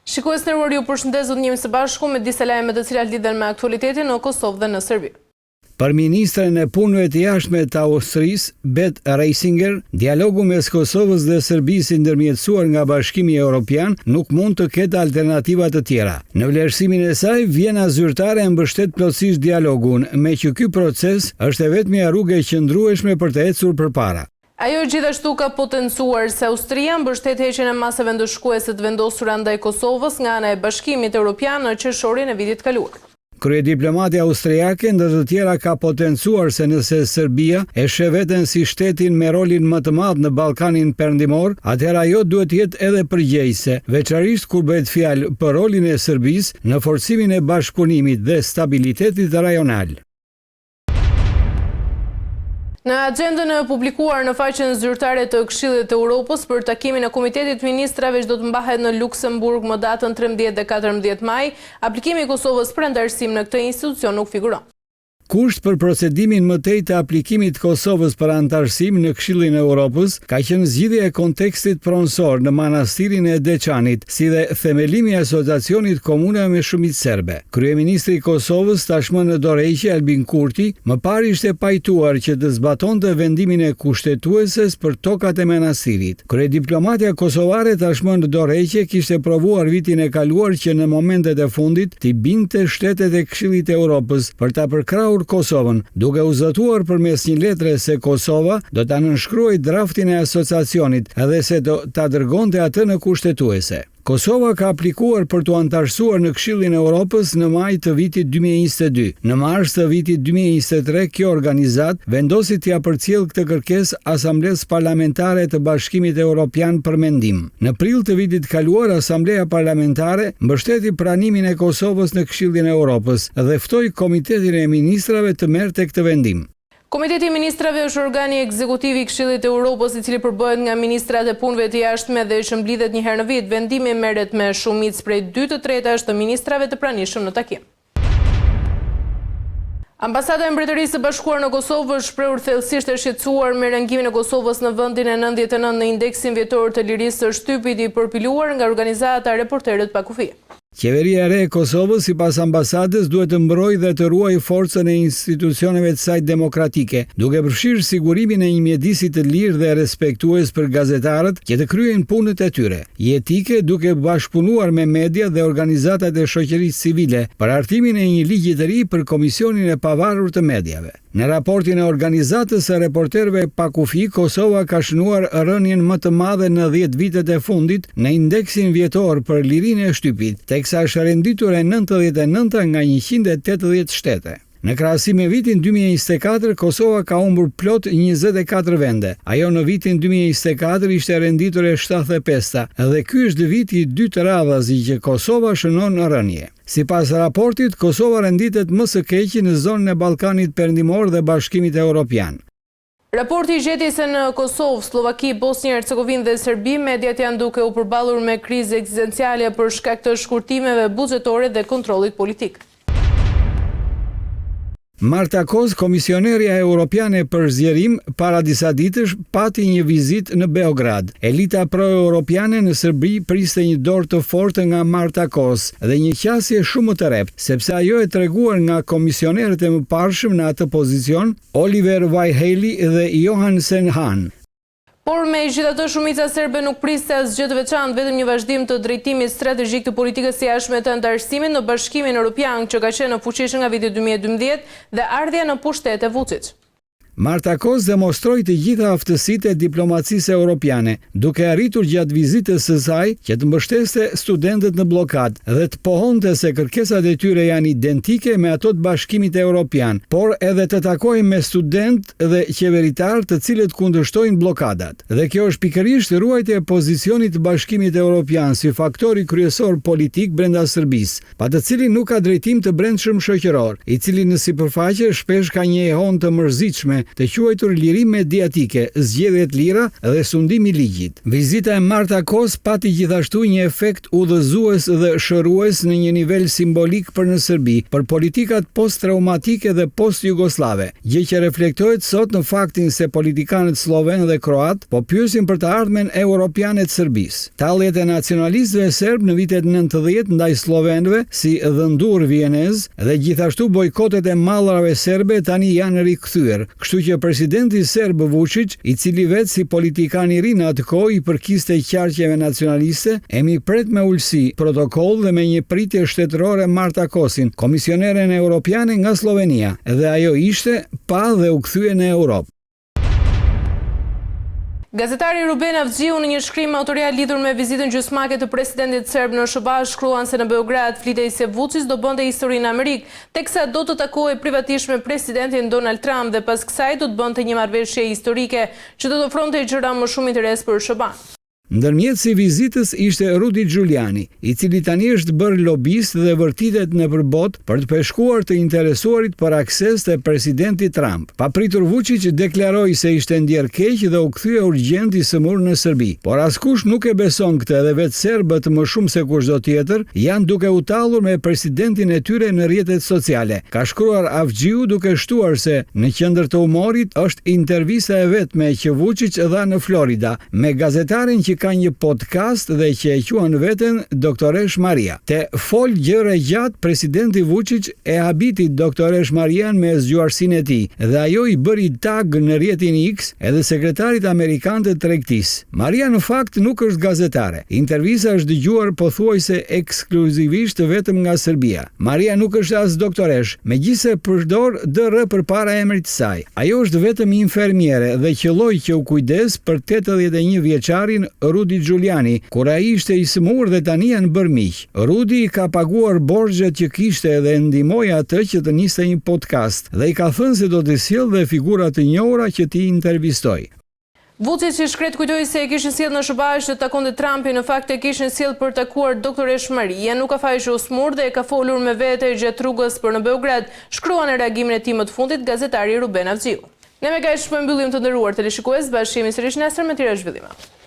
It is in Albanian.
Shikues nderuar, ju përshëndes, do të njemi së bashku me disa lajme të cilat lidhen me aktualitetin në Kosovë dhe në Serbi. Për ministren e punëve të jashtme të Austrisë, Bet Reisinger, dialogu mes Kosovës dhe Serbisë i ndërmjetësuar nga Bashkimi Evropian nuk mund të ketë alternativa të tjera. Në vlerësimin e saj, Vjena zyrtare mbështet plotësisht dialogun, me që ky proces është e vetmja rrugë e qëndrueshme për të ecur përpara. Ajo gjithashtu ka potencuar se Austria mbështet heqjen e masave ndëshkuese të vendosura ndaj Kosovës nga ana e Bashkimit Evropian në qershorin e vitit kaluar. Kryediplomati austriake ndër të tjera ka potencuar se nëse Serbia e sheh veten si shtetin me rolin më të madh në Ballkanin Perëndimor, atëherë ajo duhet të jetë edhe përgjegjëse, veçanërisht kur bëhet fjalë për rolin e Serbisë në forcimin e bashkëpunimit dhe stabilitetit rajonal. Në agjendën e publikuar në faqen zyrtare të Këshillit të Europës për takimin e Komitetit Ministrave që do të mbahet në Luksemburg më datën 13 dhe 14 maj, aplikimi i Kosovës për anëtarësim në këtë institucion nuk figuron. Kusht për procedimin mëtej të aplikimit Kosovës për anëtarësim në Këshillin e Europës ka qenë zgjidhja e kontekstit pronësor në manastirin e Deçanit, si dhe themelimi i asociacionit komunave me shumicë serbe. Kryeministri i Kosovës tashmë në dorëheqje Albin Kurti më parë ishte pajtuar që të zbatonte vendimin e kushtetueses për tokat e manastirit. Kryediplomatia kosovare tashmë në dorëheqje kishte provuar vitin e kaluar që në momentet e fundit t'i binte shtetet e Këshillit të Europës për ta përkrahur Kosovën, duke u zëtuar përmes një letre se Kosova do ta nënshkruajë draftin e asociacionit edhe se do ta dërgonte atë në kushtetuese. Kosova ka aplikuar për të anëtarësuar në Këshillin e Europës në maj të vitit 2022. Në mars të vitit 2023, kjo organizat vendosi t'ia përcjellë këtë kërkesë Asamblesë Parlamentare të Bashkimit Evropian për mendim. Në prill të vitit kaluar, Asambleja Parlamentare mbështeti pranimin e Kosovës në Këshillin e Europës dhe ftoi Komitetin e Ministrave të merrte këtë vendim. Komiteti i Ministrave është organi ekzekutiv i Këshillit të Europës, i cili përbëhet nga ministrat e punëve të jashtme dhe që mblidhet një herë në vit. Vendimi merret me shumicë prej 2/3 të ministrave të pranishëm në takim. Ambasada e Mbretërisë së Bashkuar në Kosovë është shprehur thellësisht e shqetësuar me rangimin e Kosovës në vendin e 99 në indeksin vjetor të lirisë së shtypit i përpiluar nga organizata Reporterët pa kufi. Qeveria e re e Kosovës, sipas ambasadës, duhet të mbrojë dhe të ruajë forcën e institucioneve të saj demokratike, duke përfshirë sigurimin e një mjedisi të lirë dhe respektues për gazetarët që të kryejnë punët e tyre, jetike duke bashkëpunuar me media dhe organizatat e shoqërisë civile për hartimin e një ligji të ri për Komisionin e Pavarur të Mediave. Në raportin e organizatës së Reporterëve pa kufi, Kosova ka shënuar rënien më të madhe në 10 vitet e fundit në indeksin vjetor për lirinë e shtypit, teksa është renditur e 99 nga 180 shtete. Në krahasim me vitin 2024, Kosova ka humbur plot 24 vende. Ajo në vitin 2024 ishte renditur e 75 dhe ky është viti i dytë radhazi që Kosova shënon rënje. Sipas raportit, Kosova renditet më së keq në zonën e Ballkanit Perëndimor dhe Bashkimit Evropian. Raporti gjeti se në Kosovë, Slovaki, Bosnjë Hercegovinë dhe Serbi, mediat janë duke u përballur me krizë ekzistenciale për shkak të shkurtimeve buxhetore dhe kontrollit politik. Marta Koz, komisionerja europiane për zgjerim, para disa ditësh pati një vizitë në Beograd. Elita pro-europiane në Serbi priste një dorë të fortë nga Marta Koz dhe një qasje shumë të reptë, sepse ajo e treguar nga komisionerët e mëparshëm në atë pozicion, Oliver Vajheli dhe Johansen Han. Por me gjithatë shumica serbe nuk priste asgjë të veçantë, vetëm një vazhdim të drejtimit strategjik të politikës së jashtme të anëtarësimit në Bashkimin Evropian që ka qenë në fuqi nga viti 2012 dhe ardhja në pushtet e Vučić. Marta Koz demonstroi të gjitha aftësitë e diplomacisë europiane, duke arritur gjatë vizitës së saj që të mbështeste studentët në blokadë dhe të pohonte se kërkesat e tyre janë identike me ato të Bashkimit Evropian, por edhe të takojë me studentë dhe qeveritar të cilët kundërshtojnë blokadat. Dhe kjo është pikërisht ruajtja e pozicionit të Bashkimit Evropian si faktori kryesor politik brenda Serbisë, pa të cilin nuk ka drejtim të brendshëm shoqëror, i cili në sipërfaqe shpesh ka një ehon të mërzitshme të quajtur liri mediatike, zgjedhjet lira dhe sundimi i ligjit. Vizita e Marta Kos pati gjithashtu një efekt udhëzues dhe shërues në një nivel simbolik për në Serbi, për politikat post-traumatike dhe post-jugoslave, gjë që reflektohet sot në faktin se politikanët sloven dhe kroat po pyesin për të ardhmen europiane të Serbisë. Talljet e nacionalistëve serb në vitet 90 ndaj slovenëve si dhëndur vienez dhe gjithashtu bojkotet e mallrave serbe tani janë rikthyer, kështu që presidenti serb Vučić, i cili vetë si politikan i ri në atë kohë i përkiste qarqeve nacionaliste, e mi pret me ulësi protokoll dhe me një pritje shtetërore Marta Kosin, komisioneren europiane nga Slovenia, dhe ajo ishte pa dhe u kthye në Europë. Gazetari Ruben Avxhiu në një shkrim autorial lidhur me vizitën gjysmake të presidentit serb në SBA shkruan se në Beograd flitej se Vučić do bënte histori në Amerikë, teksa do të takojë privatisht me presidentin Donald Trump dhe pas kësaj do të bënte një marrëveshje historike që do të ofronte gjëra më shumë interes për SBA. Ndërmjetësi vizitës ishte Rudy Giuliani, i cili tani është bërë lobist dhe vërtitet nëpër botë për të peshkuar të interesuarit për akses të presidentit Trump. Papritur Vučić deklaroi se ishte ndjer keq dhe u kthye urgjent i sëmur në Serbi. Por askush nuk e beson këtë dhe vetë serbët më shumë se kushdo tjetër janë duke u tallur me presidentin e tyre në rrjetet sociale. Ka shkruar Avxhiu duke shtuar se në qendër të humorit është intervista e vetme që Vučić dha në Florida me gazetarin që ka një podcast dhe që e quan veten Doktoresh Maria. Te fol gjëra gjatë, presidenti Vučić e habiti Doktoresh Marian me zgjuarsinë e tij dhe ajo i bëri tag në rrjetin X edhe sekretarit amerikan të tregtisë. Maria në fakt nuk është gazetare. Intervista është dëgjuar pothuajse ekskluzivisht vetëm nga Serbia. Maria nuk është as doktoresh, megjithse përdor DR përpara emrit të saj. Ajo është vetëm infermiere dhe qelloi që u kujdes për 81 vjeçarin Rudy Giuliani, kur ai ishte i sëmur dhe tani janë bërë miq. Rudy i ka paguar borxhet që kishte dhe ndihmoi atë që të niste një podcast dhe i ka thënë se do të sjellë dhe figura të njohura që t'i intervistoj. Vučić i shkret kujtoi se e kishin sjellë në SBA që të takonte Trumpin, në fakt e kishin sjellë për të takuar Doktoresh Maria, nuk ka fajshë u smur dhe e ka folur me vete gjatë rrugës për në Beograd, shkruan në reagimin e tij më të fundit gazetari Ruben Avxhiu. Ne me kaq po mbyllim, të nderuar teleshikues, bashkëhemi sërish nesër me tjera zhvillime.